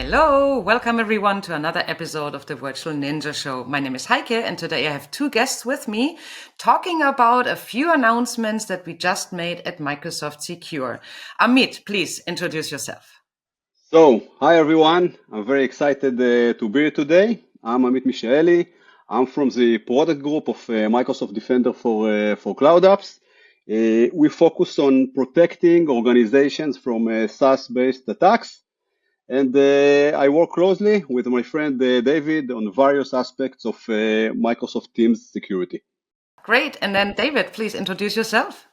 Hello, welcome everyone to another episode of the Virtual Ninja Show. My name is Heike and today I have two guests with me talking about a few announcements that we just made at Microsoft Secure. Amit, please introduce yourself. So, hi everyone. I'm very excited to be here today. I'm Amit Mishaeli. I'm from the product group of Microsoft Defender for Cloud Apps. We focus on protecting organizations from SaaS-based attacks. And I work closely with my friend David on various aspects of Microsoft Teams security. Great. And then David, please introduce yourself.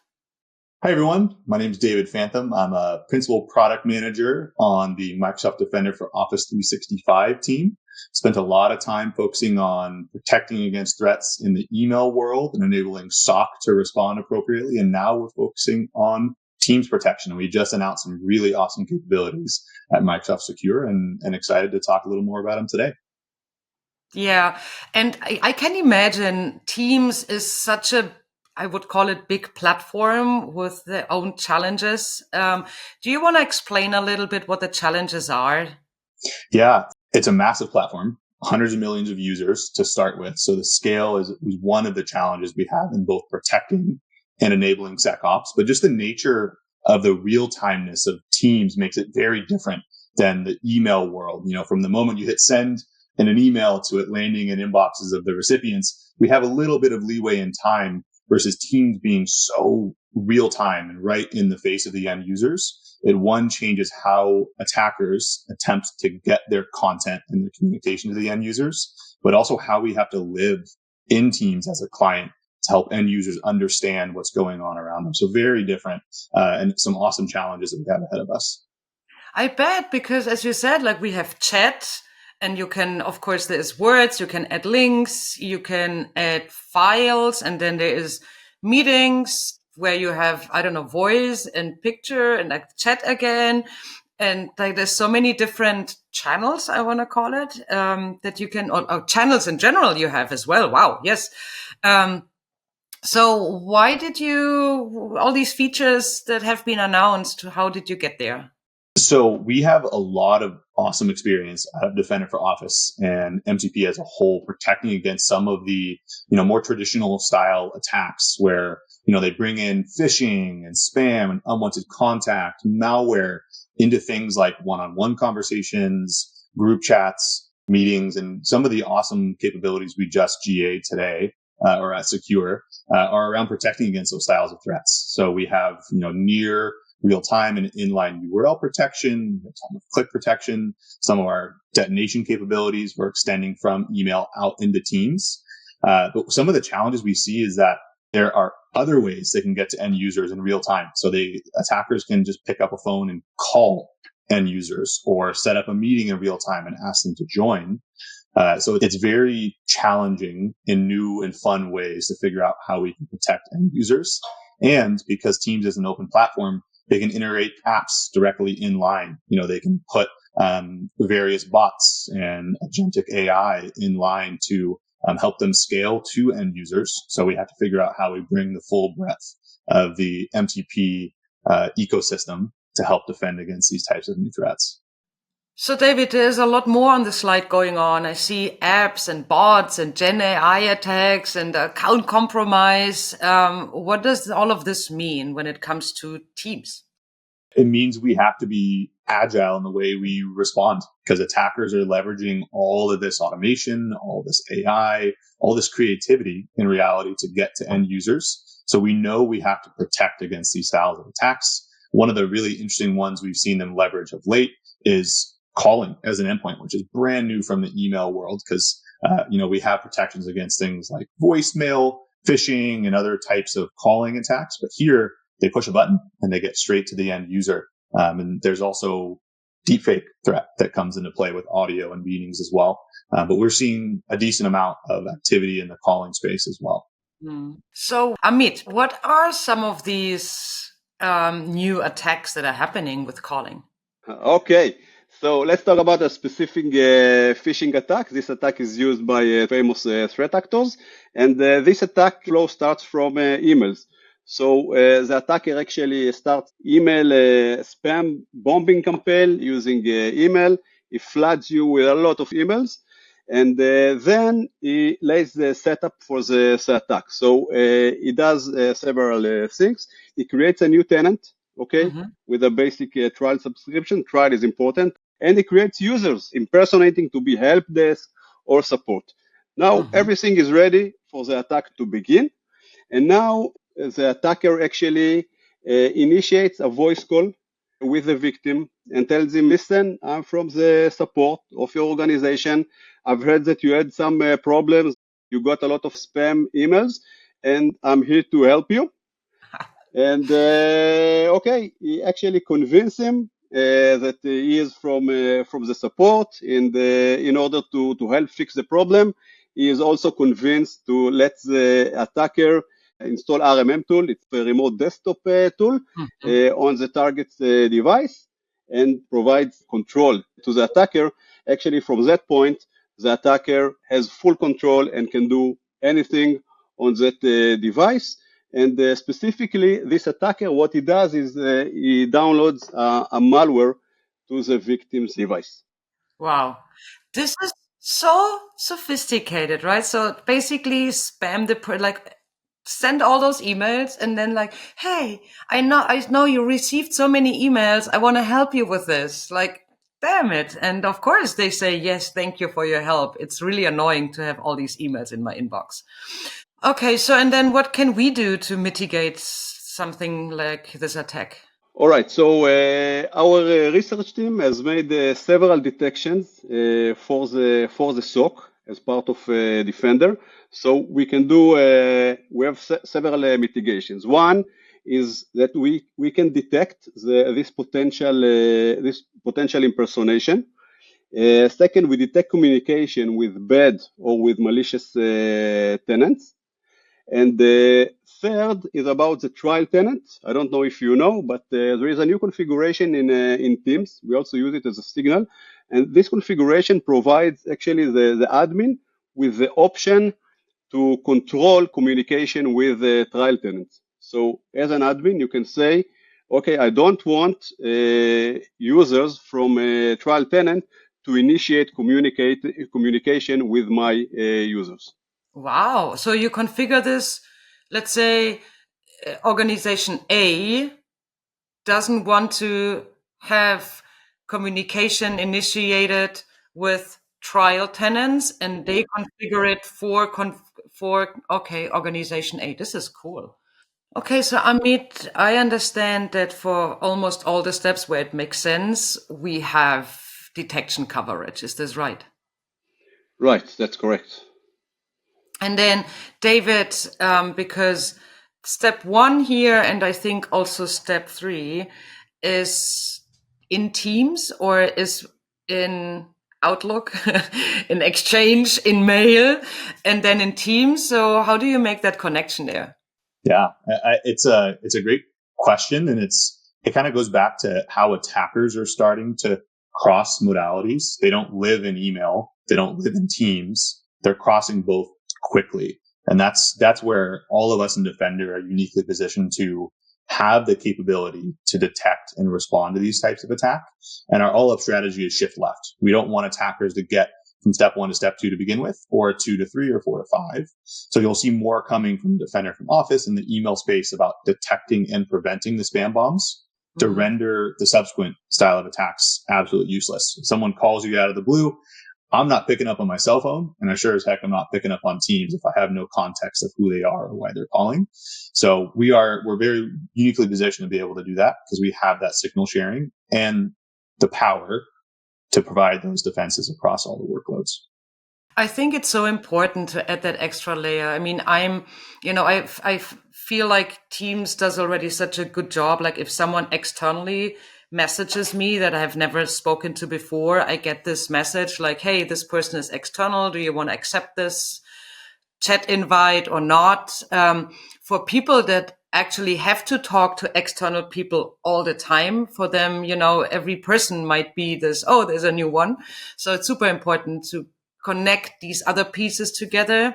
Hi, everyone. My name is David Fantham. I'm a principal product manager on the Microsoft Defender for Office 365 team. Spent a lot of time focusing on protecting against threats in the email world and enabling SOC to respond appropriately. And now we're focusing on Teams protection. And we just announced some really awesome capabilities at Microsoft Secure and excited to talk a little more about them today. Yeah. And I can imagine Teams is such a I would call it big platform with their own challenges. Do you want to explain a little bit what the challenges are? Yeah, it's a massive platform, hundreds of millions of users to start with. So the scale is one of the challenges we have in both protecting and enabling SecOps. But just the nature of the real-timeness of Teams makes it very different than the email world. You know, from the moment you hit send in an email to it landing in inboxes of the recipients, we have a little bit of leeway in time versus Teams being so real time and right in the face of the end users. It changes how attackers attempt to get their content and their communication to the end users, but also how we have to live in Teams as a client to help end users understand what's going on around them. So very different and some awesome challenges that we have ahead of us. I bet, because as you said, like we have chat, and you can, of course, there's words, you can add links, you can add files, and then there is meetings where you have, I don't know, voice and picture and like chat again. And like there's so many different channels, I want to call it, that you can, or channels in general you have as well. Wow. Yes. So why did all these features that have been announced, how did you get there? So we have a lot of awesome experience out of Defender for Office and MCP as a whole, protecting against some of the, more traditional style attacks where, they bring in phishing and spam and unwanted contact, malware into things like one-on-one conversations, group chats, meetings, and some of the awesome capabilities we just GA'd today or at Secure are around protecting against those styles of threats. So we have, near real-time and inline URL protection, click protection, some of our detonation capabilities we're extending from email out into Teams. But some of the challenges we see is that there are other ways they can get to end users in real time. So attackers can just pick up a phone and call end users or set up a meeting in real time and ask them to join. So it's very challenging in new and fun ways to figure out how we can protect end users. And because Teams is an open platform, they can integrate apps directly inline. They can put various bots and agentic AI in line to help them scale to end users. So we have to figure out how we bring the full breadth of the MTP ecosystem to help defend against these types of new threats. So David, there's a lot more on the slide going on. I see apps and bots and Gen AI attacks and account compromise. What does all of this mean when it comes to Teams? It means we have to be agile in the way we respond because attackers are leveraging all of this automation, all this AI, all this creativity in reality to get to end users. So we know we have to protect against these styles of attacks. One of the really interesting ones we've seen them leverage of late is calling as an endpoint, which is brand new from the email world because, we have protections against things like voicemail, phishing, and other types of calling attacks. But here they push a button and they get straight to the end user. And there's also deepfake threat that comes into play with audio and meetings as well. But we're seeing a decent amount of activity in the calling space as well. So, Amit, what are some of these new attacks that are happening with calling? Okay, so let's talk about a specific phishing attack. This attack is used by famous threat actors, and this attack flow starts from emails. So the attacker actually starts email spam bombing campaign using email. he floods you with a lot of emails, and then he lays the setup for the attack. So he does several things. He creates a new tenant, okay, with a basic trial subscription. Trial is important. And he creates users impersonating to be help desk or support. Now everything is ready for the attack to begin. And now the attacker actually initiates a voice call with the victim and tells him, listen, I'm from the support of your organization. I've heard that you had some problems. You got a lot of spam emails, and I'm here to help you. And okay, he actually convinced him that he is from the support, and in order to help fix the problem, he is also convinced to let the attacker install RMM tool. It's a remote desktop tool on the target device, and provides control to the attacker. Actually, from that point, the attacker has full control and can do anything on that device. And specifically, this attacker, what he does is he downloads a malware to the victim's device. Wow. This is so sophisticated, right? So basically spam like send all those emails and then like, hey, I know you received so many emails. I want to help you with this. Like, damn it. And of course they say, yes, thank you for your help. It's really annoying to have all these emails in my inbox. Okay. So, and then what can we do to mitigate something like this attack? All right, so our research team has made several detections for the SOC as part of Defender. So we can do we have several mitigations. One is that we can detect this potential impersonation. Second, we detect communication with bad or with malicious tenants. And the third is about the trial tenant. I don't know if you know, but there is a new configuration in Teams. We also use it as a signal. And this configuration provides actually the admin with the option to control communication with the trial tenants. So as an admin, you can say, okay, I don't want users from a trial tenant to initiate communication with my users. Wow. So you configure this, let's say organization A doesn't want to have communication initiated with trial tenants and they configure it for okay, organization A. This is cool. Okay, so Amit, I understand that for almost all the steps where it makes sense, we have detection coverage. Is this right? Right, that's correct. And then David, because step 1 here, and I think also step 3 is in Teams or is in Outlook, in Exchange, in Mail, and then in Teams. So how do you make that connection there? Yeah, it's a great question, and it kind of goes back to how attackers are starting to cross modalities. They don't live in email, they don't live in Teams. They're crossing both quickly, and that's where all of us in Defender are uniquely positioned to have the capability to detect and respond to these types of attack. And our all-up strategy is shift left. We don't want attackers to get from step 1 to step 2 to begin with, or 2 to 3 or 4 to 5. So you'll see more coming from Defender from Office in the email space about detecting and preventing the spam bombs to render the subsequent style of attacks absolutely useless. If someone calls you out of the blue, I'm not picking up on my cell phone, and I sure as heck I'm not picking up on Teams if I have no context of who they are or why they're calling. So we're very uniquely positioned to be able to do that because we have that signal sharing and the power to provide those defenses across all the workloads. I think it's so important to add that extra layer. I mean, I feel like Teams does already such a good job. Like if someone externally messages me that I have never spoken to before, I get this message like, hey, this person is external. Do you want to accept this chat invite or not? For people that actually have to talk to external people all the time, for them, every person might be this, oh, there's a new one. So it's super important to connect these other pieces together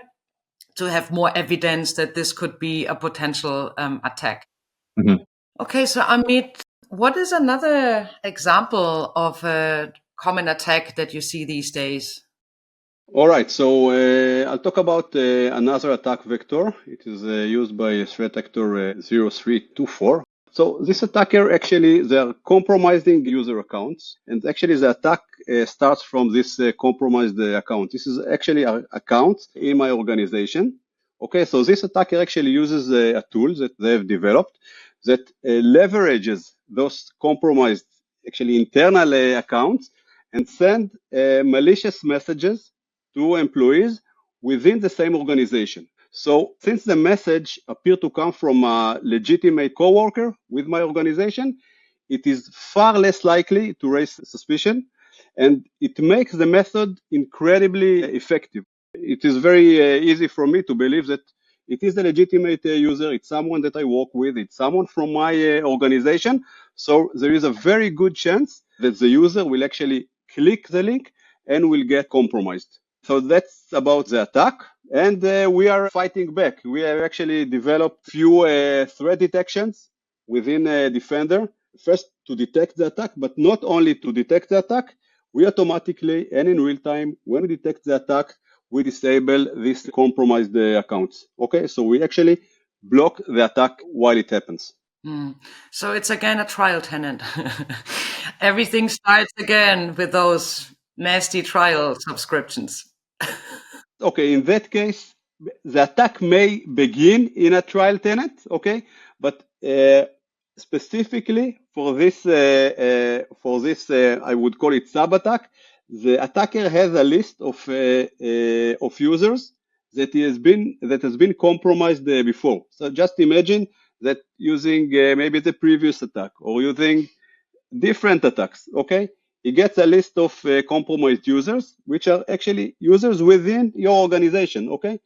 to have more evidence that this could be a potential attack. Okay, so Amit, what is another example of a common attack that you see these days? All right, so I'll talk about another attack vector. It is used by threat actor 0324. So this attacker actually, they're compromising user accounts, and actually the attack starts from this compromised account. This is actually an account in my organization. Okay, so this attacker actually uses a tool that they've developed that leverages those compromised, actually internal accounts, and send malicious messages to employees within the same organization. So since the message appeared to come from a legitimate coworker with my organization, it is far less likely to raise suspicion, and it makes the method incredibly effective. It is very easy for me to believe that it is a legitimate user, it's someone that I work with, it's someone from my organization. So there is a very good chance that the user will actually click the link and will get compromised. So that's about the attack. And we are fighting back. We have actually developed few threat detections within Defender. First, to detect the attack, but not only to detect the attack, we automatically and in real time, when we detect the attack, we disable these compromised accounts. Okay, so we actually block the attack while it happens. So it's again a trial tenant. Everything starts again with those nasty trial subscriptions. Okay, in that case, the attack may begin in a trial tenant, okay, but specifically for this, I would call it sub attack. The attacker has a list of users that has been compromised before. So just imagine that using maybe the previous attack or using different attacks, okay? He gets a list of compromised users, which are actually users within your organization, okay?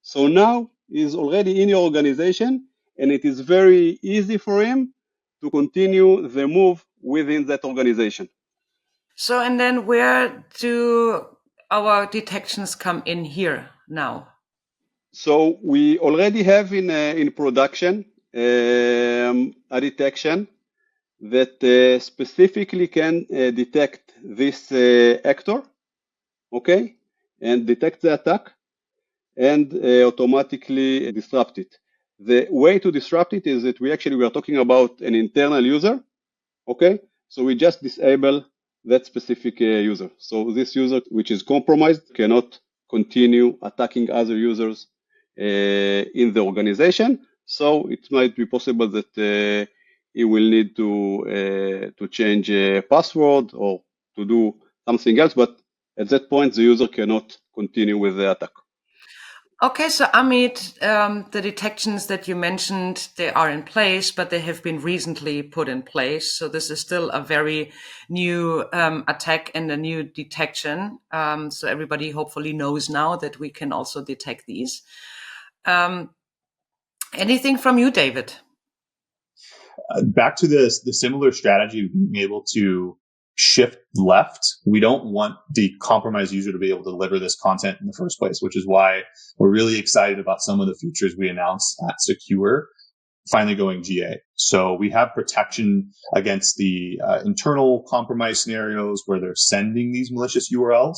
So now he's already in your organization, and it is very easy for him to continue the move within that organization. So, and then where do our detections come in here now? So we already have in production a detection that specifically can detect this actor, okay, and detect the attack and automatically disrupt it. The way to disrupt it is that we are talking about an internal user, okay? So we just disable that specific user. So this user, which is compromised, cannot continue attacking other users in the organization. So it might be possible that he will need to change a password or to do something else, but at that point, the user cannot continue with the attack. Okay, so Amit, the detections that you mentioned, they are in place, but they have been recently put in place. So this is still a very new attack and a new detection. So everybody hopefully knows now that we can also detect these. Anything from you, David? Back to the similar strategy of being able to shift left. We don't want the compromised user to be able to deliver this content in the first place, which is why we're really excited about some of the features we announced at Secure finally going GA. So we have protection against the internal compromise scenarios where they're sending these malicious URLs.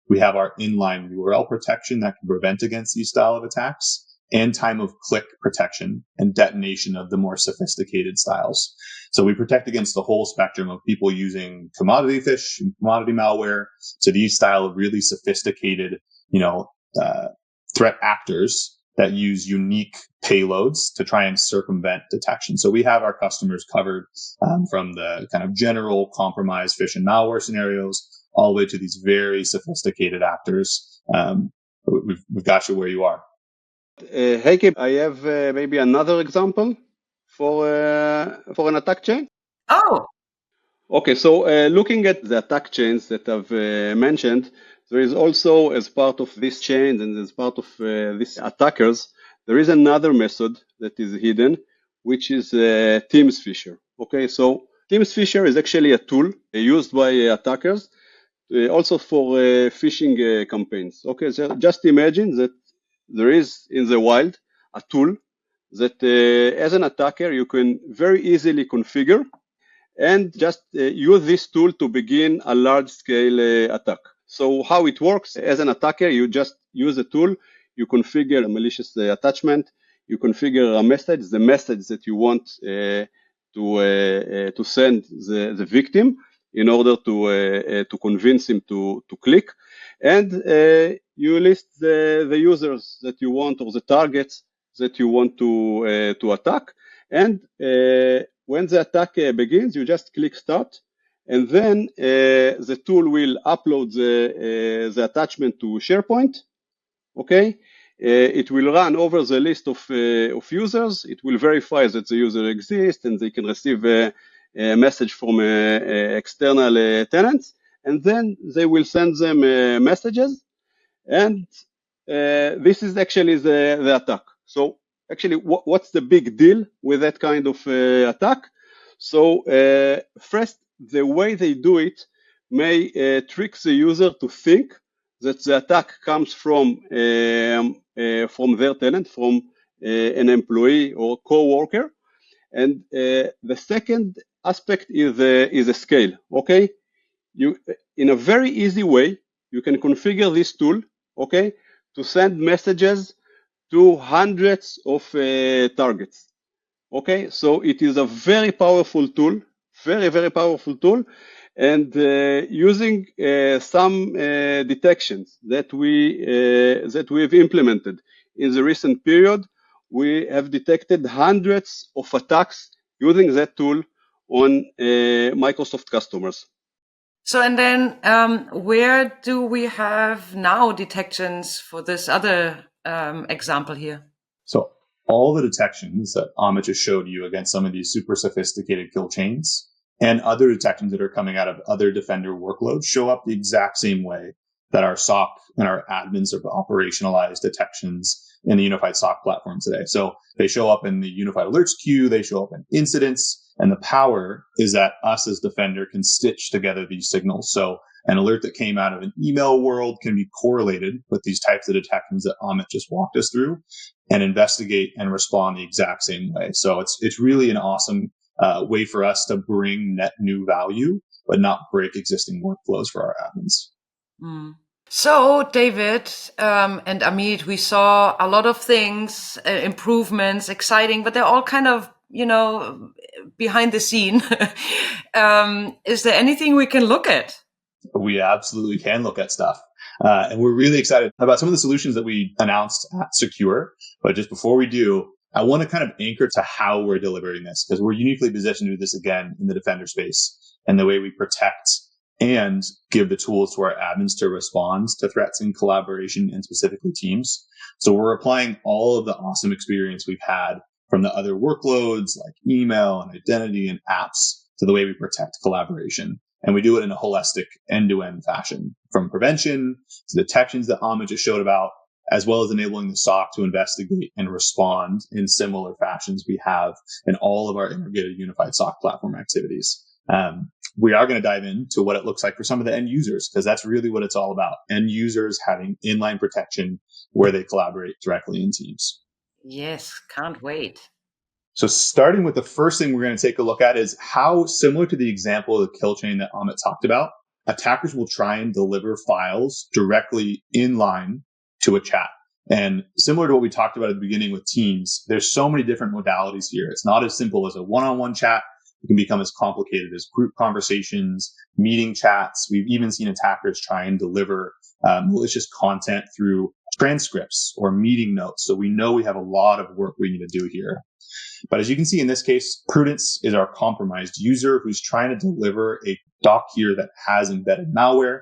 We have our inline URL protection that can prevent against these style of attacks, and time of click protection and detonation of the more sophisticated styles. So we protect against the whole spectrum of people using commodity phish and commodity malware to these style of really sophisticated, threat actors that use unique payloads to try and circumvent detection. So we have our customers covered from the kind of general compromise phish and malware scenarios all the way to these very sophisticated actors. We've got you where you are. Hey, Kip, I have maybe another example for an attack chain. Oh, okay. So looking at the attack chains that I've mentioned, there is also, as part of this chain and as part of these attackers, there is another method that is hidden, which is Teamsphisher. Okay, so Teamsphisher is actually a tool used by attackers also for phishing campaigns. Okay, so just imagine that there is in the wild a tool that as an attacker you can very easily configure, and just use this tool to begin a large-scale attack. So how it works, as an attacker, you just use a tool, you configure a malicious attachment, you configure a message, the message that you want to send the victim in order to convince him to click, and you list the users that you want or the targets that you want to attack, and when the attack begins, you just click start, and then the tool will upload the attachment to SharePoint. Okay, it will run over the list of users. It will verify that the user exists and they can receive a message from external tenants, and then they will send them messages, and this is actually the attack. So actually, what's the big deal with that kind of attack? So first, the way they do it may trick the user to think that the attack comes from their tenant, from an employee or co-worker. And the second aspect is a scale. Okay, you, in a very easy way, you can configure this tool, okay, to send messages to hundreds of targets. Okay, so it is a very powerful tool, very powerful tool, and using some detections that we've implemented in the recent period, we have detected hundreds of attacks using that tool on Microsoft customers. So, and then where do we have now detections for this other example here? So all the detections that Amit just showed you against some of these super sophisticated kill chains and other detections that are coming out of other Defender workloads show up the exact same way that our SOC and our admins have operationalized detections in the unified SOC platform today. So they show up in the unified alerts queue, they show up in incidents, and the power is that us as Defender can stitch together these signals. So an alert that came out of an email world can be correlated with these types of detections that Amit just walked us through and investigate and respond the exact same way. So it's really an awesome way for us to bring net new value, but not break existing workflows for our admins. Mm. So, David and Amit, we saw a lot of things, improvements, exciting, but they're all kind of, behind the scene. Is there anything we can look at? We absolutely can look at stuff. And we're really excited about some of the solutions that we announced at Secure. But just before we do, I want to kind of anchor to how we're delivering this, because we're uniquely positioned to do this again in the Defender space and the way we protect and give the tools to our admins to respond to threats in collaboration and specifically teams. So we're applying all of the awesome experience we've had from the other workloads like email and identity and apps to the way we protect collaboration. And we do it in a holistic end-to-end fashion, from prevention to detections that Amit just showed about, as well as enabling the SOC to investigate and respond in similar fashions we have in all of our integrated unified SOC platform activities. We are going to dive into what it looks like for some of the end users, because that's really what it's all about. End users having inline protection where they collaborate directly in teams. Yes, can't wait. So starting with the first thing we're going to take a look at is how, similar to the example of the kill chain that Amit talked about, attackers will try and deliver files directly inline to a chat. And similar to what we talked about at the beginning with Teams, there's so many different modalities here. It's not as simple as a one-on-one chat. It can become as complicated as group conversations, meeting chats. We've even seen attackers try and deliver malicious content through transcripts or meeting notes. So we know we have a lot of work we need to do here. But as you can see in this case, Prudence is our compromised user who's trying to deliver a doc here that has embedded malware.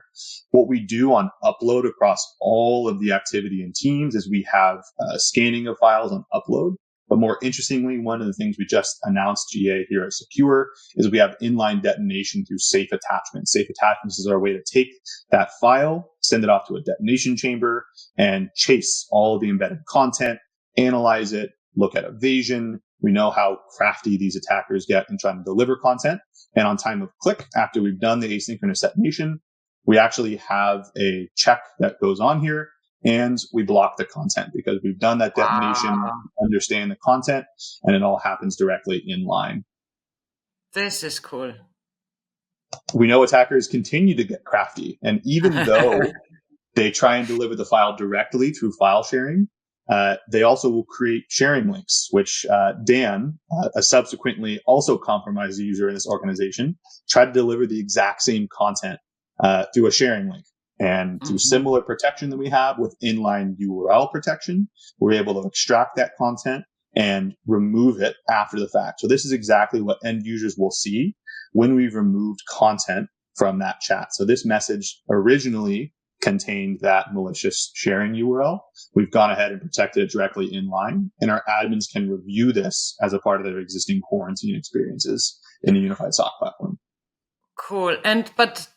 What we do on upload across all of the activity in Teams is we have scanning of files on upload. But more interestingly, one of the things we just announced GA here at Secure is we have inline detonation through safe attachments. Safe attachments is our way to take that file, send it off to a detonation chamber, and chase all of the embedded content, analyze it, look at evasion. We know how crafty these attackers get in trying to deliver content. And on time of click, after we've done the asynchronous detonation, we actually have a check that goes on here, and we block the content because we've done that detonation, understand the content, and it all happens directly in line. This is cool. We know attackers continue to get crafty. And even though they try and deliver the file directly through file sharing, they also will create sharing links, which Dan, a subsequently also compromised user in this organization, tried to deliver the exact same content through a sharing link. And through similar protection that we have with inline URL protection, we're able to extract that content and remove it after the fact. So this is exactly what end users will see when we've removed content from that chat. So this message originally contained that malicious sharing URL. We've gone ahead and protected it directly inline, and our admins can review this as a part of their existing quarantine experiences in the unified SOC platform. Cool. But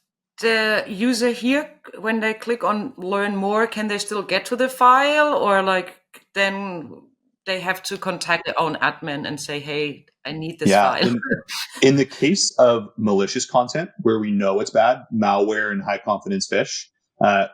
the user here, when they click on learn more, can they still get to the file, or like then they have to contact their own admin and say, hey, I need this file? In the case of malicious content where we know it's bad, malware and high confidence phish,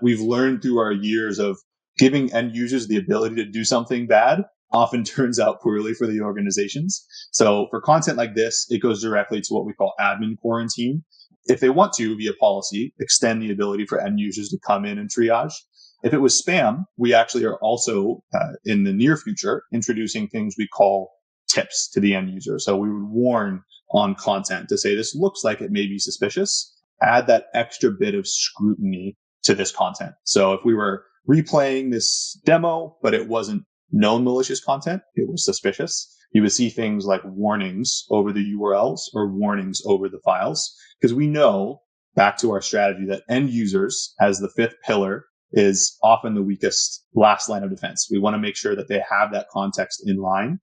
we've learned through our years of giving end users the ability to do something bad often turns out poorly for the organizations. So for content like this, it goes directly to what we call admin quarantine. If they want to, via policy, extend the ability for end users to come in and triage. If it was spam, we actually are also, in the near future, introducing things we call tips to the end user. So we would warn on content to say, this looks like it may be suspicious. Add that extra bit of scrutiny to this content. So if we were replaying this demo, but it wasn't known malicious content, it was suspicious, you would see things like warnings over the URLs or warnings over the files. Because we know, back to our strategy, that end users, as the fifth pillar, is often the weakest last line of defense. We want to make sure that they have that context in line.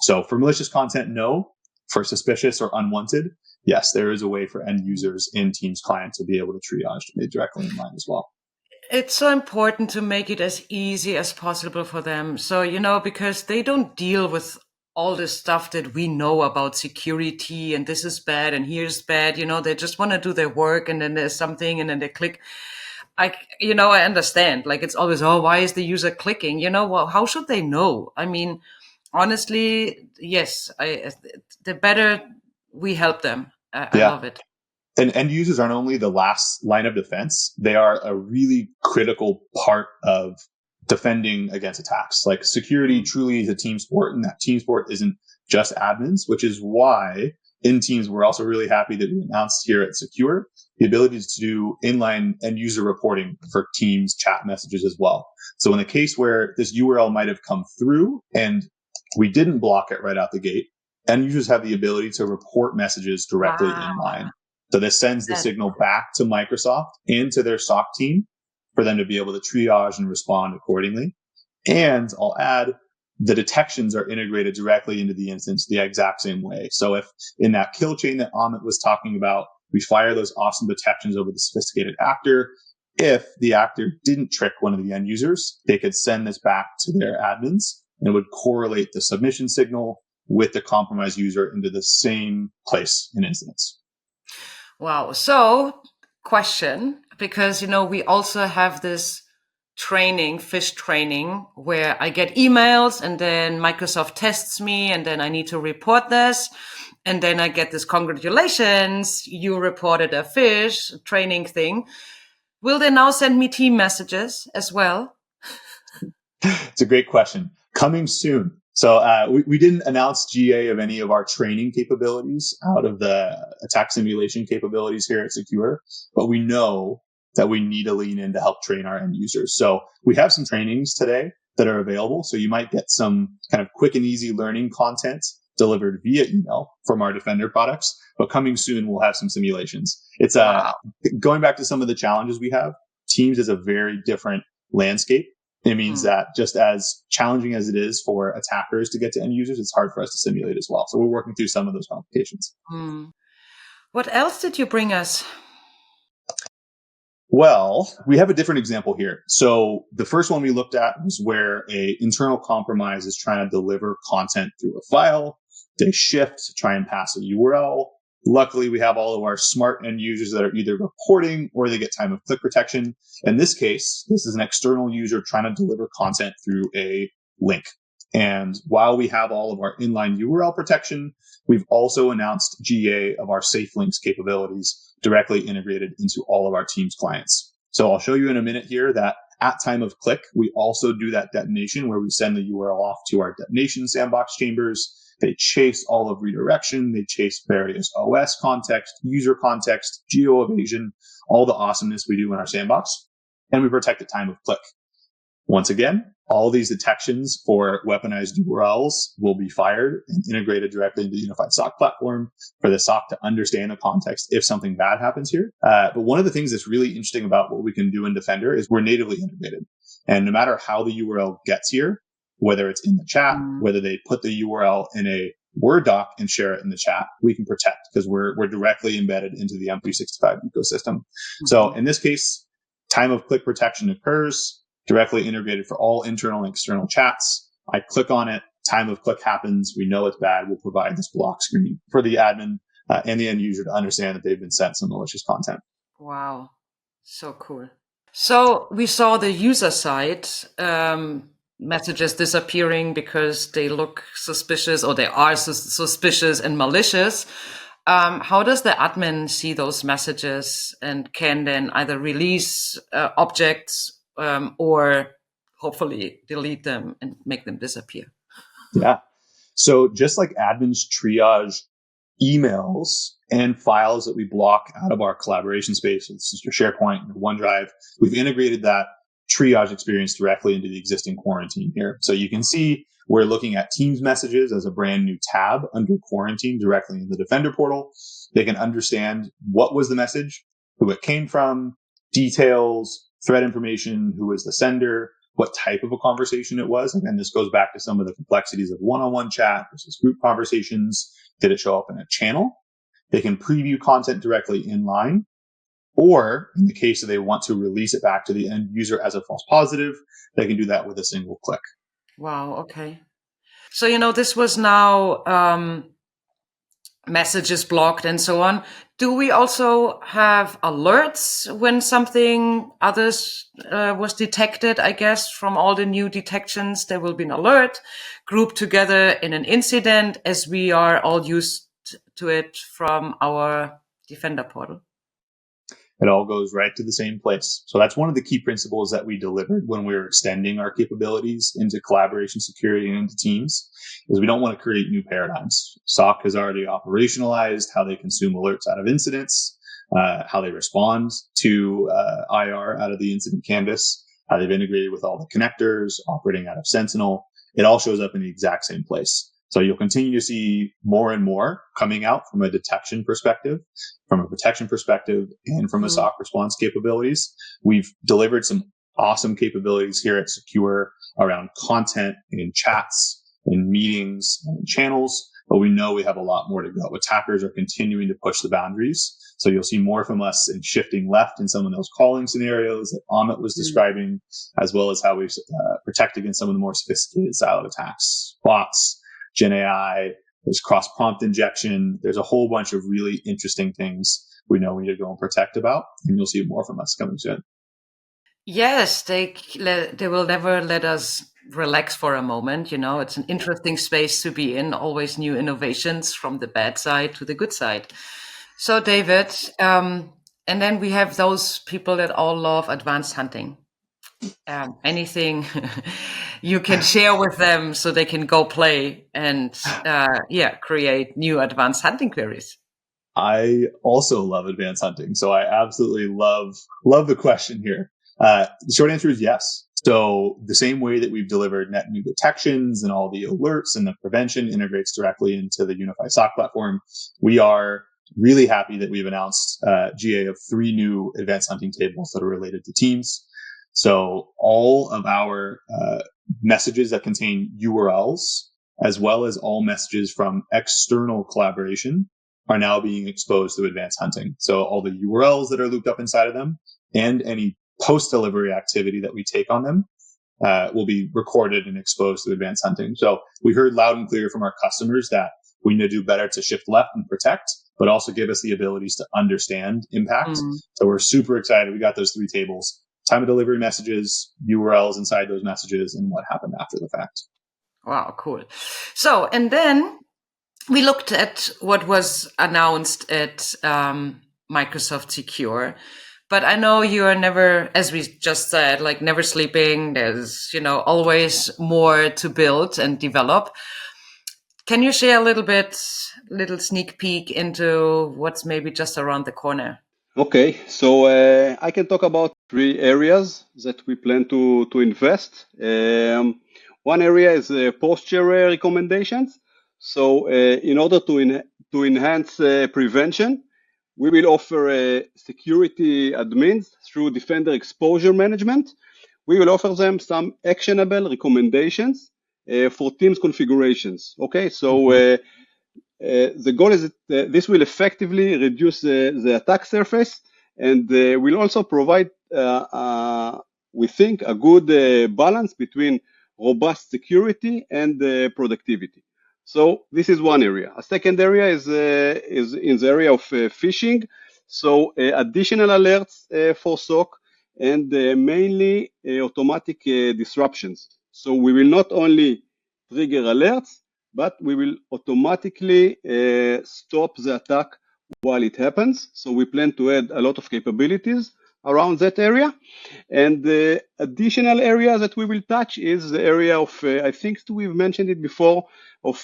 So for malicious content, no. For suspicious or unwanted, yes, there is a way for end users in Teams client to be able to triage it directly in line as well. It's so important to make it as easy as possible for them. So, because they don't deal with all this stuff that we know about security and this is bad and here's bad, they just want to do their work and then there's something and then they click. I understand. Like it's always, why is the user clicking? Well, how should they know? I mean, honestly, yes, the better we help them. I love it. And end users aren't only the last line of defense, they are a really critical part of defending against attacks. Like security truly is a team sport, and that team sport isn't just admins, which is why in Teams, we're also really happy that we announced here at Secure the ability to do inline end user reporting for Teams chat messages as well. So in the case where this URL might have come through and we didn't block it right out the gate, end users have the ability to report messages directly inline. So this sends the signal back to Microsoft and to their SOC team for them to be able to triage and respond accordingly. And I'll add, the detections are integrated directly into the instance the exact same way. So if in that kill chain that Amit was talking about, we fire those awesome detections over the sophisticated actor, if the actor didn't trick one of the end users, they could send this back to their admins and it would correlate the submission signal with the compromised user into the same place in instance. Wow. So, question, because, we also have this training, phish training, where I get emails and then Microsoft tests me and then I need to report this. And then I get this, congratulations, you reported a phish training thing. Will they now send me team messages as well? It's a great question. Coming soon. So we didn't announce GA of any of our training capabilities out of the attack simulation capabilities here at Secure, but we know that we need to lean in to help train our end users. So we have some trainings today that are available. So you might get some kind of quick and easy learning content delivered via email from our Defender products, but coming soon, we'll have some simulations. It's going back to some of the challenges we have. Teams is a very different landscape. It means that just as challenging as it is for attackers to get to end users, it's hard for us to simulate as well. So we're working through some of those complications. What else did you bring us? Well, we have a different example here. So the first one we looked at was where a internal compromise is trying to deliver content through a file. They shift to try and pass a URL. Luckily, we have all of our smart end users that are either reporting or they get time of click protection. In this case, this is an external user trying to deliver content through a link. And while we have all of our inline URL protection, we've also announced GA of our safe links capabilities directly integrated into all of our Teams clients. So I'll show you in a minute here that at time of click, we also do that detonation where we send the URL off to our detonation sandbox chambers. They chase all of redirection. They chase various OS context, user context, geo evasion, all the awesomeness we do in our sandbox. And we protect at time of click. Once again, all these detections for weaponized URLs will be fired and integrated directly into the unified SOC platform for the SOC to understand the context if something bad happens here. But one of the things that's really interesting about what we can do in Defender is we're natively integrated. And no matter how the URL gets here, whether it's in the chat, whether they put the URL in a Word doc and share it in the chat, we can protect because we're directly embedded into the M365 ecosystem. So in this case, time of click protection occurs, directly integrated for all internal and external chats. I click on it, time of click happens, we know it's bad, we'll provide this block screen for the admin and the end user to understand that they've been sent some malicious content. Wow, so cool. So we saw the user side messages disappearing because they look suspicious or they are suspicious and malicious. How does the admin see those messages and can then either release objects or hopefully delete them and make them disappear? Yeah. So just like admins triage emails and files that we block out of our collaboration space, so this is your SharePoint, your OneDrive, we've integrated that triage experience directly into the existing quarantine here. So you can see we're looking at Teams messages as a brand new tab under quarantine directly in the Defender portal. They can understand what was the message, who it came from, details, threat information, who is the sender, what type of a conversation it was. And this goes back to some of the complexities of one-on-one chat versus group conversations. Did it show up in a channel? They can preview content directly inline. Or in the case that they want to release it back to the end user as a false positive, they can do that with a single click. Wow, okay. So, this was now messages blocked and so on. Do we also have alerts when something others was detected? I guess from all the new detections, there will be an alert grouped together in an incident as we are all used to it from our Defender portal. It all goes right to the same place. So that's one of the key principles that we delivered when we were extending our capabilities into collaboration, security, and into Teams, is we don't want to create new paradigms. SOC has already operationalized how they consume alerts out of incidents, how they respond to IR out of the incident canvas, how they've integrated with all the connectors, operating out of Sentinel. It all shows up in the exact same place. So you'll continue to see more and more coming out from a detection perspective, from a protection perspective, and from a SOC response capabilities. We've delivered some awesome capabilities here at Secure around content in chats, in meetings, and channels, but we know we have a lot more to go. Attackers are continuing to push the boundaries. So you'll see more from us in shifting left in some of those calling scenarios that Amit was describing, as well as how we protect against some of the more sophisticated siloed attacks, bots, Gen AI, there's cross-prompt injection. There's a whole bunch of really interesting things we know we need to go and protect about, and you'll see more from us coming soon. Yes, they will never let us relax for a moment. It's an interesting space to be in, always new innovations from the bad side to the good side. So, David, and then we have those people that all love advanced hunting. Anything you can share with them so they can go play and create new advanced hunting queries. I also love advanced hunting, so I absolutely love the question here. The short answer is yes. So the same way that we've delivered net new detections and all the alerts and the prevention integrates directly into the unified SOC platform, we are really happy that we've announced GA of 3 new advanced hunting tables that are related to Teams. So all of our messages that contain URLs, as well as all messages from external collaboration, are now being exposed to advanced hunting. So all the URLs that are looped up inside of them and any post-delivery activity that we take on them will be recorded and exposed to advanced hunting. So we heard loud and clear from our customers that we need to do better to shift left and protect, but also give us the abilities to understand impact. So we're super excited. We got those 3 tables: time of delivery messages, URLs inside those messages, and what happened after the fact. Wow, cool. So, and then we looked at what was announced at Microsoft Secure. But I know you are never, as we just said, like never sleeping. There's, always more to build and develop. Can you share a little sneak peek into what's maybe just around the corner? Okay, so I can talk about three areas that we plan to invest. One area is posture recommendations. So in order to enhance prevention, we will offer security admins through Defender exposure management. We will offer them some actionable recommendations for Teams configurations. Okay, so the goal is that this will effectively reduce the attack surface and will also provide, we think, a good balance between robust security and productivity. So this is one area. A second area is in the area of phishing. So additional alerts for SOC and mainly automatic disruptions. So we will not only trigger alerts, but we will automatically stop the attack while it happens. So we plan to add a lot of capabilities around that area. And the additional area that we will touch is the area of, I think we've mentioned it before, of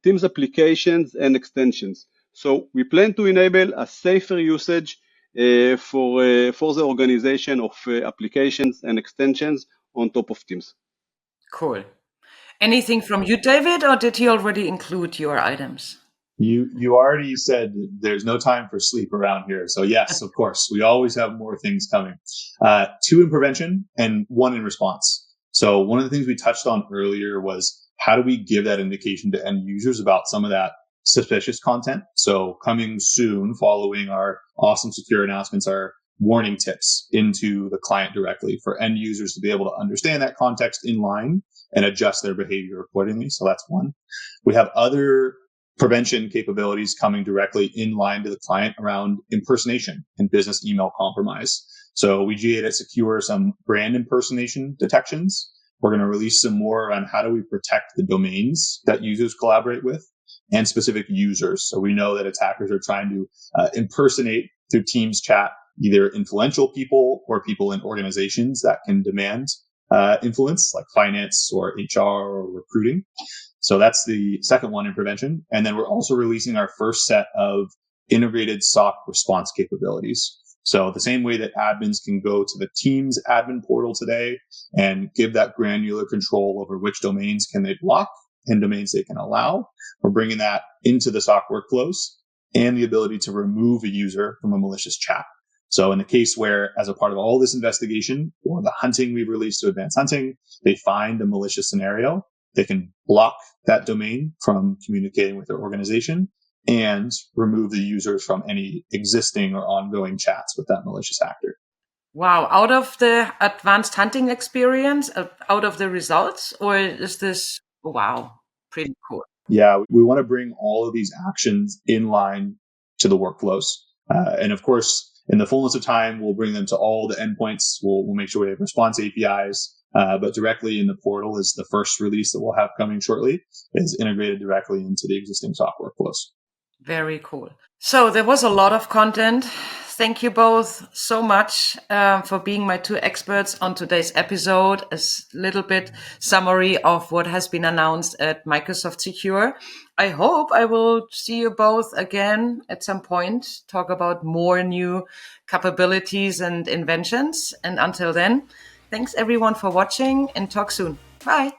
Teams applications and extensions. So we plan to enable a safer usage for the organization of applications and extensions on top of Teams. Cool. Anything from you, David, or did he already include your items? You already said there's no time for sleep around here. So yes, of course, we always have more things coming. Two in prevention and one in response. So one of the things we touched on earlier was how do we give that indication to end users about some of that suspicious content? So coming soon, following our awesome secure announcements, are warning tips into the client directly for end users to be able to understand that context in line and adjust their behavior accordingly. So that's one. We have other prevention capabilities coming directly in line to the client around impersonation and business email compromise. So we GA'd at Secure some brand impersonation detections. We're going to release some more on how do we protect the domains that users collaborate with and specific users. So we know that attackers are trying to impersonate through Teams chat either influential people or people in organizations that can demand influence, like finance or HR or recruiting. So that's the second one in prevention. And then we're also releasing our first set of integrated SOC response capabilities. So the same way that admins can go to the Teams admin portal today and give that granular control over which domains can they block and domains they can allow, we're bringing that into the SOC workflows and the ability to remove a user from a malicious chat. So in the case where, as a part of all this investigation or the hunting we've released to advanced hunting, they find a malicious scenario, they can block that domain from communicating with their organization and remove the users from any existing or ongoing chats with that malicious actor. Wow. Out of the advanced hunting experience, out of the results, or is this, wow, pretty cool? Yeah, we want to bring all of these actions in line to the workflows. And of course, in the fullness of time, we'll bring them to all the endpoints. We'll make sure we have response APIs. But directly in the portal is the first release that we'll have coming shortly, is integrated directly into the existing SOC workflows. Very cool. So there was a lot of content. Thank you both so much for being my two experts on today's episode. A little bit summary of what has been announced at Microsoft Secure. I hope I will see you both again at some point, talk about more new capabilities and inventions. And until then, thanks everyone for watching and talk soon. Bye.